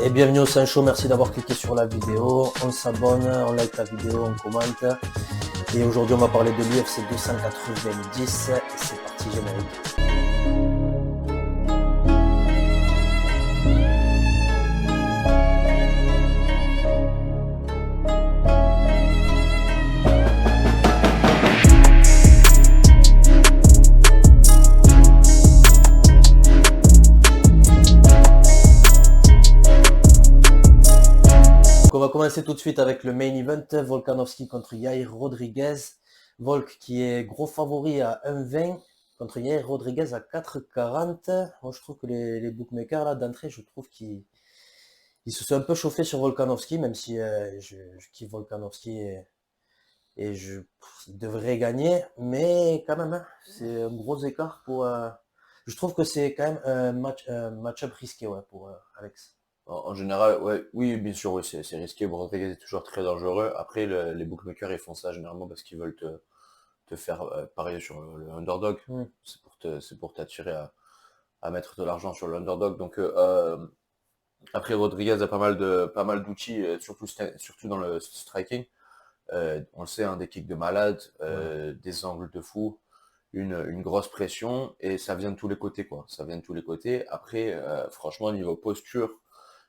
Et bienvenue au Saint Show, merci d'avoir cliqué sur la vidéo, on s'abonne, on like la vidéo, on commente. Et aujourd'hui on va parler de l'UFC 290, c'est parti générique. Donc on va commencer tout de suite avec le main event, Volkanovski contre Yair Rodriguez. Volk qui est gros favori à 1,20 contre Yair Rodriguez à 4,40. Moi je trouve que les bookmakers là d'entrée, je trouve qu'ils se sont un peu chauffés sur Volkanovski, même si je kiffe Volkanovski il devrait gagner, mais quand même, hein, c'est un gros écart pour. Je trouve que c'est quand même un match-up risqué ouais, pour Alex. En général, ouais, oui, bien sûr, oui, c'est risqué. Rodriguez est toujours très dangereux. Après, les bookmakers, ils font ça généralement parce qu'ils veulent te faire parier sur le underdog. Mm. C'est pour t'attirer à mettre de l'argent sur le underdog. Donc, après, Rodriguez a pas mal d'outils, surtout dans le striking. On le sait, hein, des kicks de malade, des angles de fou, une grosse pression, et ça vient de tous les côtés, quoi. Ça vient de tous les côtés. Après, franchement, niveau posture,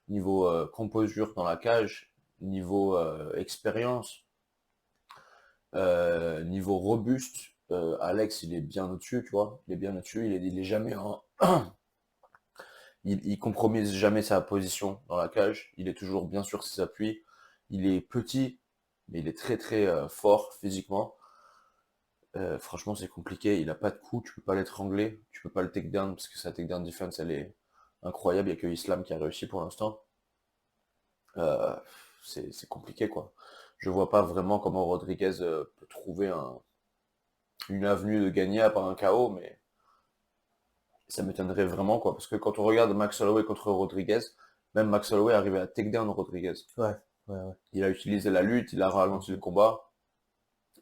niveau composure dans la cage, niveau expérience, niveau robuste, Alex il est bien au-dessus, tu vois, il est bien au-dessus, il est jamais en... il compromise jamais sa position dans la cage, il est toujours bien sur ses appuis, il est petit, mais il est très très fort physiquement. Franchement c'est compliqué, il a pas de coup, tu peux pas l'étrangler, tu peux pas le take down, parce que sa take down defense elle est incroyable, il n'y a que Islam qui a réussi pour l'instant. Euh, c'est compliqué quoi. Je vois pas vraiment comment Rodriguez peut trouver une avenue de gagner à part un KO, mais ça m'étonnerait vraiment quoi. Parce que quand on regarde Max Holloway contre Rodriguez, même Max Holloway arrivait à take down Rodriguez. Ouais. Il a utilisé la lutte, il a ralenti le combat,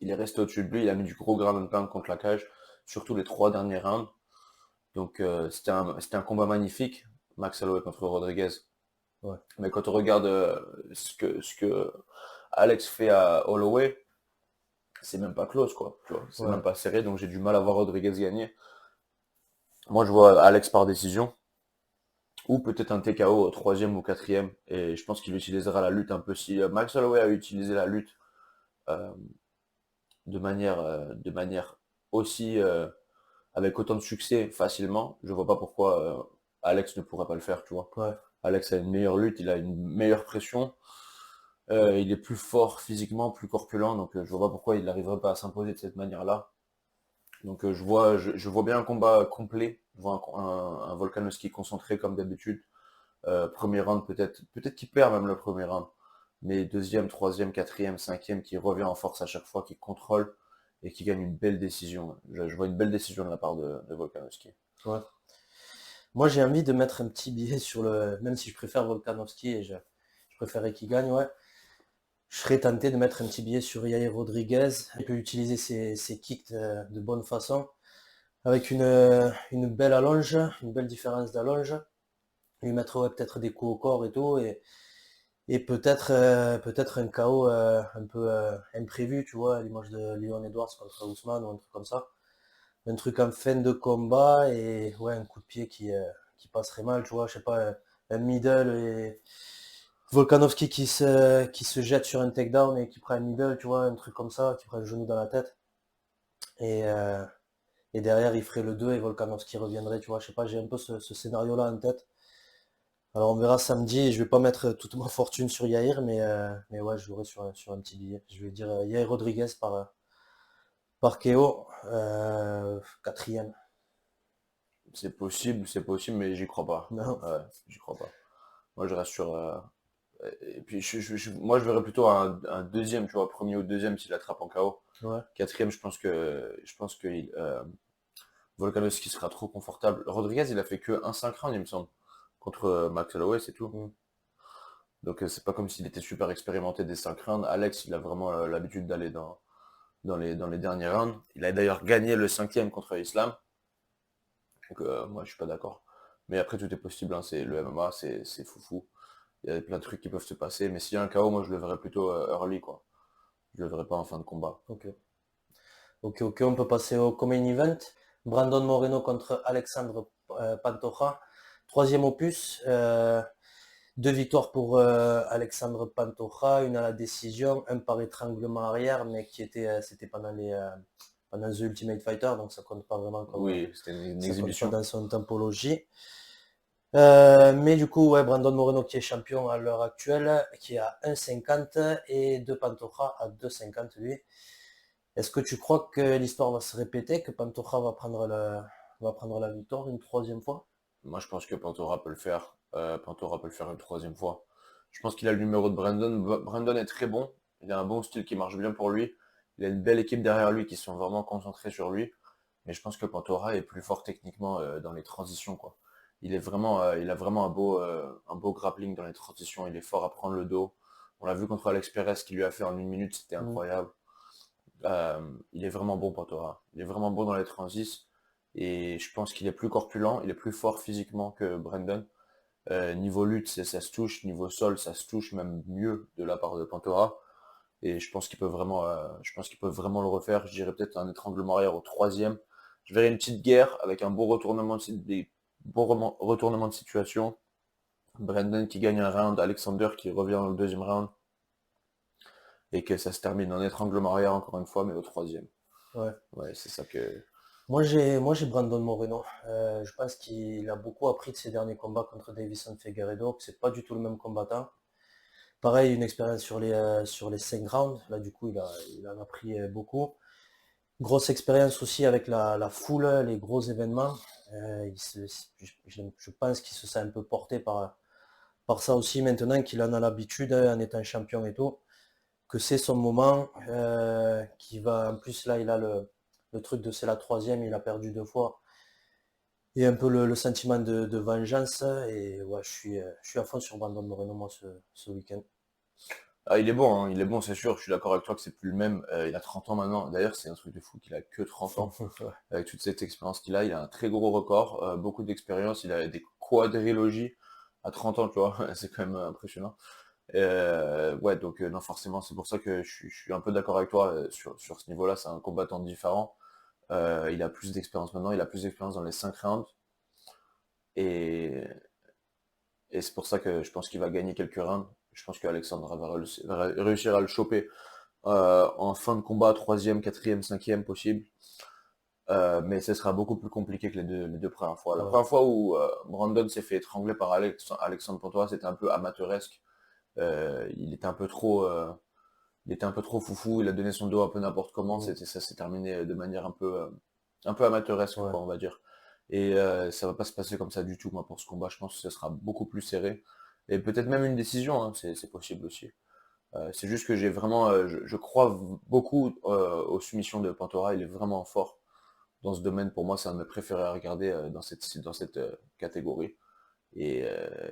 il est resté au-dessus de lui, il a mis du gros ground and pound contre la cage, surtout les 3 derniers rounds. Donc c'était un combat magnifique, Max Holloway contre Rodriguez. Ouais. Mais quand on regarde ce que Alex fait à Holloway, c'est même pas close quoi, tu vois, c'est même pas serré, donc j'ai du mal à voir Rodriguez gagner. Moi je vois Alex par décision, ou peut-être un TKO au 3e ou 4e, et je pense qu'il utilisera la lutte un peu si Max Holloway a utilisé la lutte euh, de manière aussi avec autant de succès facilement, je vois pas pourquoi Alex ne pourrait pas le faire, tu vois. Ouais. Alex a une meilleure lutte, il a une meilleure pression, il est plus fort physiquement, plus corpulent, donc je vois pas pourquoi il n'arriverait pas à s'imposer de cette manière-là. Donc je vois bien un combat complet, je vois un Volkanovski concentré comme d'habitude. Premier round peut-être qu'il perd même le premier round, mais deuxième, troisième, quatrième, cinquième, qui revient en force à chaque fois, qui contrôle et qui gagne une belle décision. Je vois une belle décision de la part de Volkanovski. Ouais. Moi j'ai envie de mettre un petit billet sur le. Même si je préfère Volkanovski et je préférerais qu'il gagne, ouais. Je serais tenté de mettre un petit billet sur Yair Rodriguez. Il peut utiliser ses kicks de bonne façon. Avec une belle allonge, une belle différence d'allonge. Lui mettre ouais, peut-être des coups au corps et tout. Et peut-être un KO un peu imprévu, tu vois, à l'image de Leon Edwards contre Ousmane ou un truc comme ça. Un truc en fin de combat et ouais, un coup de pied qui passerait mal, tu vois, je sais pas, un middle et Volkanovski qui se jette sur un takedown et qui prend un middle, tu vois, un truc comme ça, qui prend le genou dans la tête. Et, euh, et derrière, il ferait le 2 et Volkanovski reviendrait, tu vois, je sais pas, j'ai un peu ce scénario-là en tête. Alors on verra samedi, et je vais pas mettre toute ma fortune sur Yair, mais ouais, je jouerai sur un petit billet. Je vais dire Yair Rodriguez par KO, 4e. C'est possible, mais j'y crois pas. Non. Ouais, j'y crois pas. Moi, je reste sur. Et puis, moi, je verrais plutôt un deuxième, tu vois, premier ou deuxième s'il attrape en KO. Ouais. Quatrième, je pense que Volkanovski sera trop confortable. Rodriguez, il a fait que un 5 rounds, il me semble, contre Max Holloway, c'est tout. Mm. Donc, c'est pas comme s'il était super expérimenté des 5 rounds. Alex, il a vraiment l'habitude d'aller dans les derniers rounds. Il a d'ailleurs gagné le 5e contre Islam. Donc, moi, je suis pas d'accord. Mais après, tout est possible, hein, c'est le MMA, c'est foufou. Il y a plein de trucs qui peuvent se passer, mais s'il y a un KO, moi je le verrais plutôt early, quoi. Je le verrais pas en fin de combat. Ok. Ok, on peut passer au Common Event. Brandon Moreno contre Alexandre Pantoja. Troisième opus. 2 victoires pour Alexandre Pantoja, une à la décision, un par étranglement arrière, mais c'était pendant The Ultimate Fighter, donc ça compte pas vraiment Oui, c'était une ça compte pas exhibition. dans son typologie. Mais du coup, ouais, Brandon Moreno qui est champion à l'heure actuelle, qui est à 1,50 et De Pantoja à 2,50 lui. Est-ce que tu crois que l'histoire va se répéter, que Pantoja va prendre la victoire une troisième fois? Moi, je pense que Pantora peut le faire. Pantora peut le faire une troisième fois. Je pense qu'il a le numéro de Brandon. Brandon est très bon. Il a un bon style qui marche bien pour lui. Il a une belle équipe derrière lui qui sont vraiment concentrés sur lui. Mais je pense que Pantora est plus fort techniquement dans les transitions, quoi. Il a vraiment un beau grappling dans les transitions. Il est fort à prendre le dos. On l'a vu contre Alex Perez, ce qu'il lui a fait en 1 minute, c'était Mm. incroyable. Il est vraiment bon, Pantoja. Il est vraiment bon dans les transis. Et je pense qu'il est plus corpulent, il est plus fort physiquement que Brandon. Niveau lutte, ça se touche. Niveau sol, ça se touche même mieux de la part de Pantoja. Et je pense qu'il peut vraiment le refaire. Je dirais peut-être un étranglement arrière au troisième. Je verrais une petite guerre avec un des retournements de situation. Brandon qui gagne un round, Alexander qui revient dans le deuxième round. Et que ça se termine en étranglement arrière encore une fois, mais au troisième. Ouais. Ouais, c'est ça que. Moi j'ai Brandon Moreno. Je pense qu'il a beaucoup appris de ses derniers combats contre Davison Figueiredo, que c'est pas du tout le même combattant. Pareil, une expérience sur les 5 rounds. Là, du coup, il en a pris beaucoup. Grosse expérience aussi avec la foule, les gros événements. Je pense qu'il se sent un peu porté par ça aussi maintenant qu'il en a l'habitude en étant champion et tout. Que c'est son moment. En plus, là, il a le truc de c'est la troisième, il a perdu 2 fois. Et un peu le sentiment de vengeance. Et ouais, je suis à fond sur Brandon Moreno, moi, ce week-end. Ah, il est bon, hein, il est bon, c'est sûr. Je suis d'accord avec toi que c'est plus le même. Il a 30 ans maintenant. D'ailleurs, c'est un truc de fou qu'il a que 30 ans. Ouais. Avec toute cette expérience qu'il a, il a un très gros record, beaucoup d'expérience. Il a des quadrilogies à 30 ans, tu vois. C'est quand même impressionnant. Ouais, donc non, forcément, c'est pour ça que je suis un peu d'accord avec toi sur ce niveau-là. C'est un combattant différent. Il a plus d'expérience maintenant. Il a plus d'expérience dans les 5 rounds. Et, et c'est pour ça que je pense qu'il va gagner quelques rounds. Je pense qu'Alexandre va réussir à le choper en fin de combat, troisième, quatrième, cinquième possible. Mais ce sera beaucoup plus compliqué que les deux premières fois. La Ouais. première fois où Brandon s'est fait étrangler par Alexandre Pantoja, c'était un peu amateuresque. Il était un peu trop foufou, il a donné son dos un peu n'importe comment, Mm. ça s'est terminé de manière un peu amateuresque, Ouais. quoi, on va dire. Et ça va pas se passer comme ça du tout, moi, pour ce combat. Je pense que ce sera beaucoup plus serré. Et peut-être même une décision, hein, c'est possible aussi. C'est juste que je crois beaucoup aux soumissions de Pantora, il est vraiment fort dans ce domaine. Pour moi, c'est un de mes préférés à regarder dans cette catégorie. Et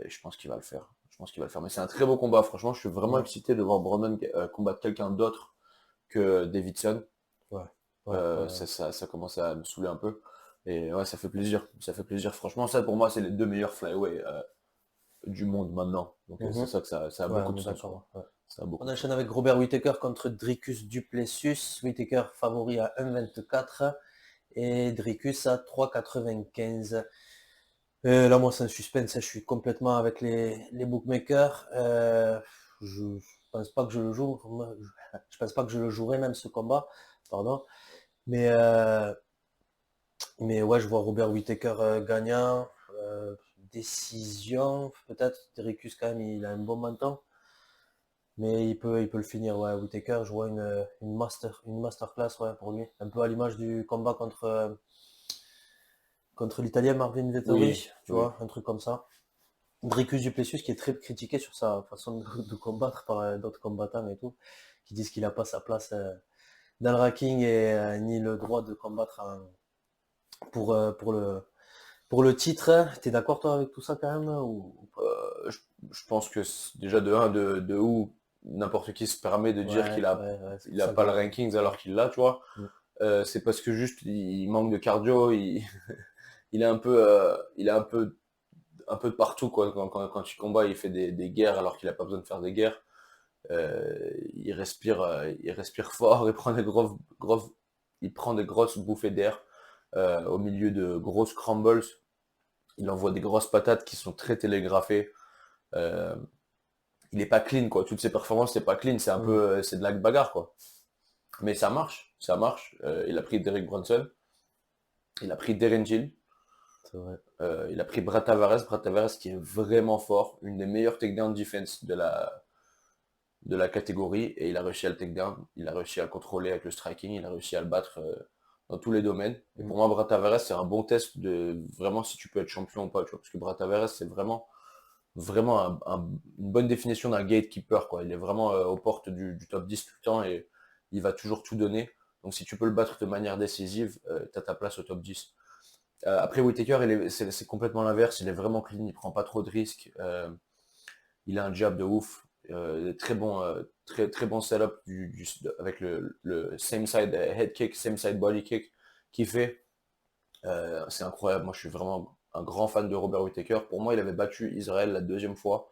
je pense qu'il va le faire. Je pense qu'il va le faire. Mais c'est un très beau combat. Franchement, je suis vraiment Ouais. excité de voir Brandon combattre quelqu'un d'autre que Davidson. Ouais. Ouais. Ouais. Ça commence à me saouler un peu. Et ouais, ça fait plaisir. Ça fait plaisir. Franchement, ça pour moi, c'est les deux meilleurs flyweight du monde maintenant. Donc c'est Mhm. ça que ça a Ouais, beaucoup on de est sens, quoi. d'accord. Ouais. Ça a beaucoup On de enchaîne sens. avec Robert Whittaker contre Dricus Duplessis. Whittaker favori à 1,24 et Dricus à 3,95. Là, moi, c'est un suspense. Je suis complètement avec les bookmakers. Je pense pas que je le joue. Je pense pas que je le jouerai même ce combat. Pardon. Mais, euh, mais ouais, je vois Robert Whittaker gagnant. Décision, peut-être. Dricus, quand même, il a un bon menton. Mais il peut le finir, ouais. Whittaker, je vois une masterclass, ouais, pour lui. Un peu à l'image du combat contre l'Italien Marvin Oui, Vettori, tu oui. vois, un truc comme ça. Dricus Duplessis qui est très critiqué sur sa façon de combattre par d'autres combattants et tout, qui disent qu'il n'a pas sa place dans le ranking et ni le droit de combattre pour, euh, pour le, pour le titre. T'es d'accord toi avec tout ça quand même ou pas? Je pense que déjà de un, de où n'importe qui se permet de dire Ouais, ouais, ouais, c'est pour il a ça que pas je... le rankings alors qu'il l'a, tu vois. Mm. C'est parce que juste il manque de cardio, il est un peu un peu de partout, quoi. Quand il combat, il fait des guerres alors qu'il a pas besoin de faire des guerres. Il respire fort, il prend des grosses bouffées d'air au milieu de grosses crumbles. Il envoie des grosses patates qui sont très télégraphées. Euh, il est pas clean, quoi. Toutes ses performances, c'est pas clean. C'est un Mm. peu, c'est de la bagarre, quoi. Mais ça marche, ça marche. Il a pris Derek Brunson, il a pris Darren Till, C'est vrai. il a pris Brad Tavares qui est vraiment fort, une des meilleures takedown defense de la catégorie, et il a réussi à le takedown, il a réussi à le contrôler avec le striking, il a réussi à le battre dans tous les domaines. Et Mm. pour moi, Brad Tavares, c'est un bon test de vraiment si tu peux être champion ou pas, tu vois, parce que Brad Tavares, c'est vraiment une bonne définition d'un gatekeeper, quoi. Il est vraiment aux portes du top 10 tout le temps et il va toujours tout donner. Donc si tu peux le battre de manière décisive, tu as ta place au top 10. Après Whittaker, c'est complètement l'inverse, il est vraiment clean, il prend pas trop de risques, il a un jab de ouf, très bon setup avec le same side head kick, same side body kick qu'il fait. C'est incroyable, moi je suis vraiment un grand fan de Robert Whittaker. Pour moi, il avait battu Israël la deuxième fois.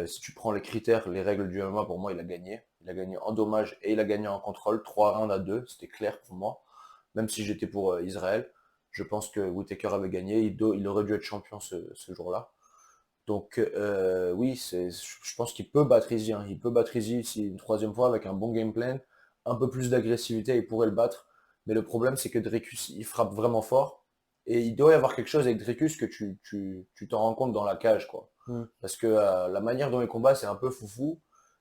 Si tu prends les critères, les règles du MMA, pour moi, il a gagné. Il a gagné en dommage et il a gagné en contrôle. 3 rounds à 2, c'était clair pour moi. Même si j'étais pour Israël, je pense que Whittaker avait gagné. Il aurait dû être champion ce jour-là. Donc oui, je pense qu'il peut battre Izzy, hein. Il peut battre Izzy si une troisième fois avec un bon game plan, un peu plus d'agressivité, il pourrait le battre. Mais le problème, c'est que Dricus, il frappe vraiment fort. Et il doit y avoir quelque chose avec Dricus que tu t'en rends compte dans la cage, quoi. Mm. Parce que la manière dont il combat, c'est un peu foufou.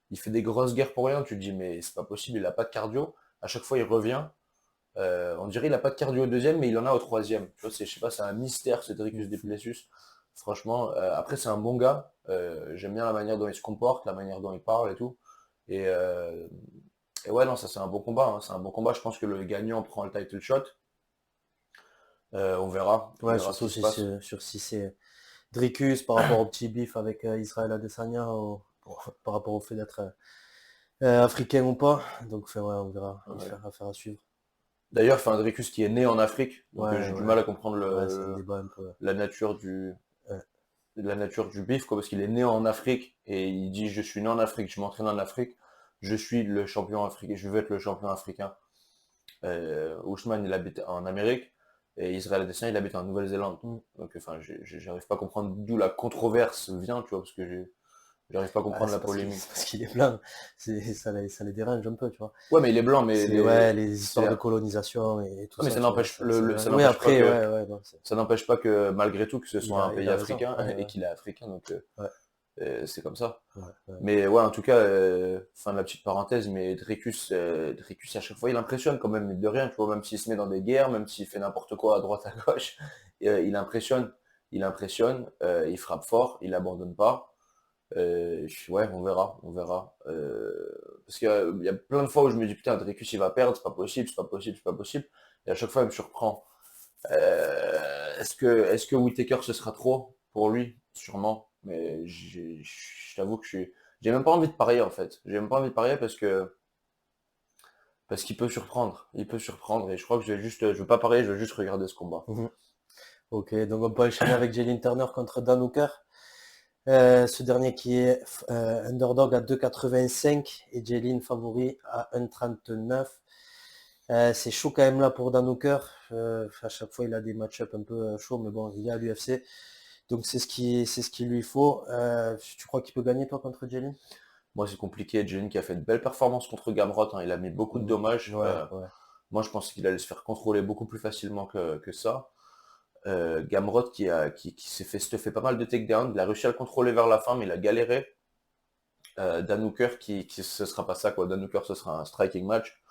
Il fait des grosses guerres pour rien. Tu te dis, mais c'est pas possible, il a pas de cardio. À chaque fois, il revient. On dirait qu'il a pas de cardio au deuxième, mais il en a au troisième. Tu vois, je sais pas, c'est un mystère, ce Dricus Duplessis. Franchement, après, c'est un bon gars. J'aime bien la manière dont il se comporte, la manière dont il parle et tout. Et, euh, et ouais, non, ça, c'est un bon combat, hein. C'est un bon combat. Je pense que le gagnant prend le title shot. On Ouais, verra ce surtout qui se passe. si c'est Dricus par rapport au petit bif avec Israël Adesanya, par rapport au fait d'être africain ou pas. Donc enfin, ouais, on verra. Ouais. Affaire à suivre. D'ailleurs, enfin, Dricus qui est né en Afrique, donc Ouais, j'ai du ouais. mal à comprendre Ouais, c'est un débat un peu. la nature du, Ouais. la nature du bif, quoi, parce qu'il est né en Afrique et il dit je suis né en Afrique, je m'entraîne en Afrique, je suis le champion africain, je veux être le champion africain. Ousmane, il habite en Amérique et Israël Adesanya, il habite en Nouvelle-Zélande. Mm. Donc, enfin, j'arrive pas à comprendre d'où la controverse vient, tu vois, parce que j'arrive pas à Ouais, comprendre la c'est polémique. parce qu'il est blanc. Ça les dérange un peu, tu vois. Ouais, mais il est blanc, mais C'est ouais, les c'est, histoires de colonisation et tout ouais, mais ça, ça tu vois. n'empêche Ça dérange. ça Oui, n'empêche pas après, que ouais, ouais, non, ça n'empêche pas que malgré tout que ce soit un il pays a raison. africain Ouais, et ouais, qu'il est africain, donc ouais, c'est comme ça. ouais, ouais. Mais ouais, en tout cas, fin de la petite parenthèse, mais Dricus à chaque fois, il impressionne quand même, mine de rien, tu vois, même s'il se met dans des guerres, même s'il fait n'importe quoi à droite, à gauche, il impressionne. Il impressionne, il frappe fort, il abandonne pas. Ouais, on verra. Parce qu'il y a plein de fois où je me dis, putain, Dricus, il va perdre, c'est pas possible, c'est pas possible, c'est pas possible. Et à chaque fois, il me surprend. Est-ce que Whittaker ce sera trop pour lui? Sûrement. Mais je t'avoue que j'ai même pas envie de parier en fait. J'ai même pas envie de parier parce qu'il peut surprendre. Il peut surprendre et je crois que je veux pas parier, je veux juste regarder ce combat. Mhm. Ok, donc on peut enchaîner avec Jalen Turner contre Dan Hooker. Ce dernier qui est underdog à 2,85 et Jalen favori à 1,39. C'est chaud quand même là pour Dan Hooker. À chaque fois il a des match-up un peu chauds, mais bon, il est à l'UFC. Donc c'est ce qu'il lui faut. Tu crois qu'il peut gagner toi contre Jalen? Moi c'est compliqué. Jalen qui a fait de belles performances contre Gamrot, hein. Il a mis beaucoup de Mhm. dommages. Ouais, ouais. Moi je pensais qu'il allait se faire contrôler beaucoup plus facilement que ça. Gamrot qui s'est fait stuffer pas mal de takedowns. Il a réussi à le contrôler vers la fin, mais il a galéré. Dan Hooker ce sera pas ça quoi. Dan Hooker ce sera un striking match.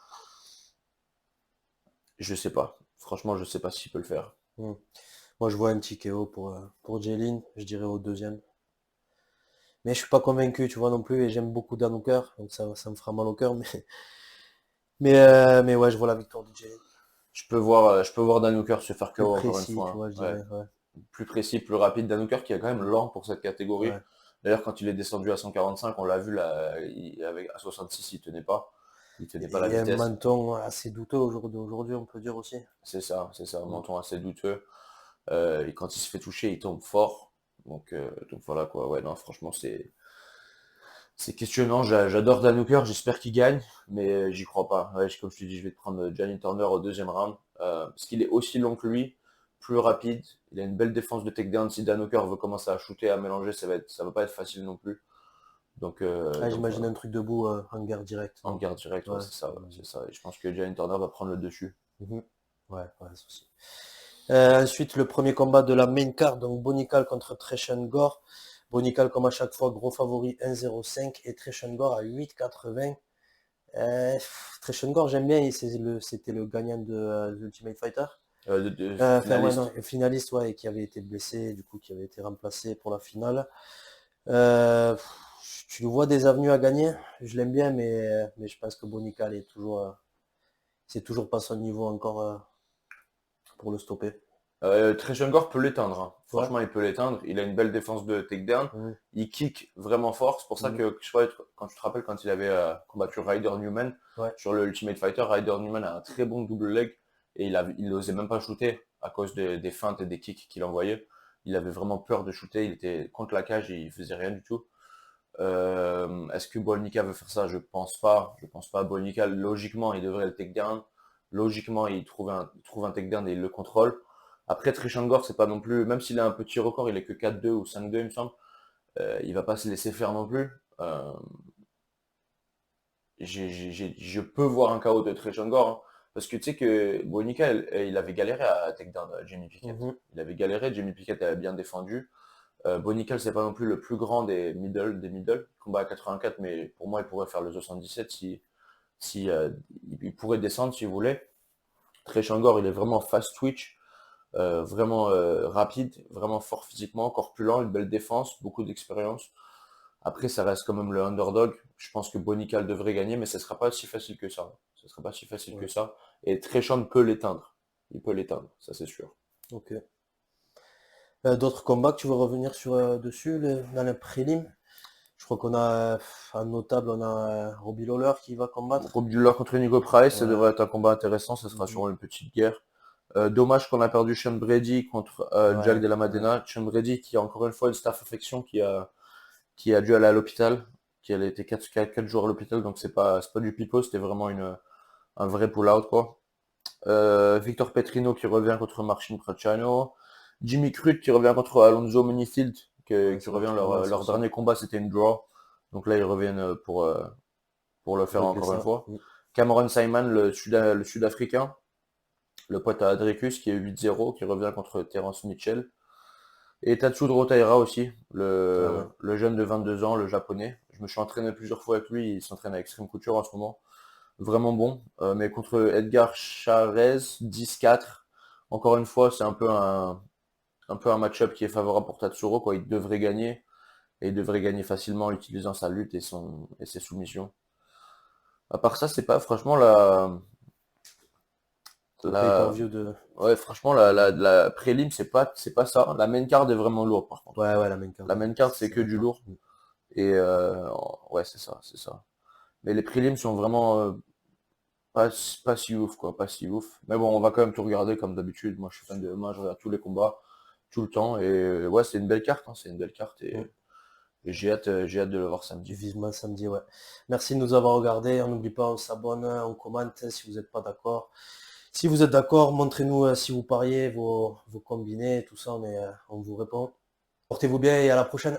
Je sais pas. Franchement, je sais pas s'il peut le faire. Mhm. Moi je vois un petit KO pour Jalen, je dirais au deuxième. Mais je suis pas convaincu, tu vois non plus, et j'aime beaucoup Dan Hooker, donc ça me fera mal au cœur, mais ouais, je vois la victoire de Jalen. Je peux voir Dan Hooker se faire Plus KO encore une précis, tu fois, vois, je hein. Ouais. dirais, ouais. Plus précis, plus rapide. Dan Hooker qui est quand même Mm. lent pour cette catégorie. Ouais. D'ailleurs, quand il est descendu à 145, on l'a vu là, à 66, il tenait pas. Il tenait pas la Et un vitesse. menton assez douteux aujourd'hui, on peut dire aussi. C'est ça, un Mm. menton assez douteux. Et quand il se fait toucher, il tombe fort. Donc voilà quoi, ouais, non, franchement, c'est questionnant. J'adore Dan Hooker, j'espère qu'il gagne, mais j'y crois pas. Ouais, comme je te dis, je vais te prendre Gianni Turner au deuxième round, parce qu'il est aussi long que lui, plus rapide. Il a une belle défense de takedown. Si Dan Hooker veut commencer à shooter, à mélanger, ça va pas être facile non plus. Ah, Donc j'imagine voilà. un truc debout en guerre directe, En non? garde directe, ouais, Ouais, c'est ça, ouais, c'est j'imagine. ça. Et je pense que Gianni Turner va prendre le dessus. Mhm. Ouais, ouais, ça aussi. Ensuite, le premier combat de la main card, donc Bonical contre Tresean Gore. Bonical, comme à chaque fois, gros favori 1,05 et Tresean Gore à 8,80. Tresean Gore, j'aime bien, c'était le gagnant de The Ultimate Fighter. Enfin, ouais, non, Finaliste. finaliste, ouais, et qui avait été blessé, du coup, qui avait été remplacé pour la finale. Euh, tu vois des avenues à gagner, je l'aime bien, mais je pense que Bonical c'est toujours pas son niveau encore pour le stopper. Tresean Gore peut l'éteindre, hein. Ouais. Franchement, il peut l'éteindre. Il a une belle défense de takedown. Mhm, Il kick vraiment fort. C'est pour ça mhm. que, je sais pas, quand tu te rappelles, quand il avait combattu Ryder Newman Ouais. sur le Ultimate Fighter, Ryder Newman a un très bon double leg et il n'osait même pas shooter à cause des feintes et des kicks qu'il envoyait. Il avait vraiment peur de shooter. Il était contre la cage et il faisait rien du tout. Est-ce que Bolnica veut faire ça? Je pense pas. Je pense pas. Bolnica, logiquement, il devrait le takedown. Logiquement, il trouve un takedown et il le contrôle. Après, Trichangor, c'est pas non plus, même s'il a un petit record, il est que 4-2 ou 5-2, il me semble. Il va pas se laisser faire non plus. Je peux voir un KO de Trichangor, hein, parce que tu sais que Bolnica, il avait galéré à takedown Jamie Pickett. Mhm. Il avait galéré, Jamie Pickett avait bien défendu. Bonical, c'est pas non plus le plus grand des middle. Il combat à 84, mais pour moi, il pourrait faire le 77 si il pourrait descendre s'il voulait. Treshangor, il est vraiment fast twitch, vraiment rapide, vraiment fort physiquement, corpulent, une belle défense, beaucoup d'expérience. Après, ça reste quand même le underdog. Je pense que Bonical devrait gagner, mais ce sera pas si facile que ça. Ce sera pas si facile que Ouais. ça. Et Treshand peut l'éteindre. Il peut l'éteindre, ça c'est sûr. Ok. D'autres combats que tu veux revenir sur dessus dans les prélims? Je crois qu'on a un notable, on a Robbie Lawler qui va combattre. Rob Dullah contre Nico Price, ça Ouais. devrait être un combat intéressant, ça sera Mhm. sur une petite guerre. Dommage qu'on a perdu Sean Brady contre Jack Ouais, Della ouais. Maddalena. Sean Brady qui a encore une fois une staph infection qui a dû aller à l'hôpital, qui a été 4 jours à l'hôpital, donc c'est pas du pipeau, c'était vraiment un vrai pull-out quoi. Victor Petrino qui revient contre Marcin Prociano. Jimmy Crute qui revient contre Alonso Monifield, Ouais, qui ça va revient être pas mal ça leur aussi. dernier combat c'était une draw. Donc là ils reviennent pour le faire Régler encore une ça. fois. Mm. Cameron Simon, le Sud-Africain, le pote à Adricus qui est 8-0, qui revient contre Terence Mitchell. Et Tatsudro Taira aussi, Ah ouais. le jeune de 22 ans, le japonais. Je me suis entraîné plusieurs fois avec lui, il s'entraîne avec Extreme Couture en ce moment. Vraiment bon. Mais contre Edgar Chavez, 10-4. Encore une fois, c'est un peu un match-up qui est favorable pour Tatsuro, quoi. Il devrait gagner. Et il devrait gagner facilement en utilisant sa lutte et ses soumissions. À part ça, c'est pas franchement C'est le la, pay-per-view de. ouais, franchement, la prélim, c'est pas ça. La main card est vraiment lourde, par contre. Ouais, ouais, la main card, La ouais. main card, Ça, c'est c'est que du d'accord. lourd. Mm. Et ouais, c'est ça, c'est ça. Mais les prélims sont vraiment pas, pas si ouf, quoi, pas si ouf. Mais bon, on va quand même tout regarder comme d'habitude. Moi, je suis fan de moi, je regarde tous les combats, tout le temps. Et ouais, c'est une belle carte, hein, c'est une belle carte. Mm. Et j'ai hâte de le voir samedi. Vivement samedi, ouais. Merci de nous avoir regardés. On n'oublie pas, on s'abonne, on commente si vous n'êtes pas d'accord. Si vous êtes d'accord, montrez-nous si vous pariez, vos combinés, tout ça, on vous répond. Portez-vous bien et à la prochaine.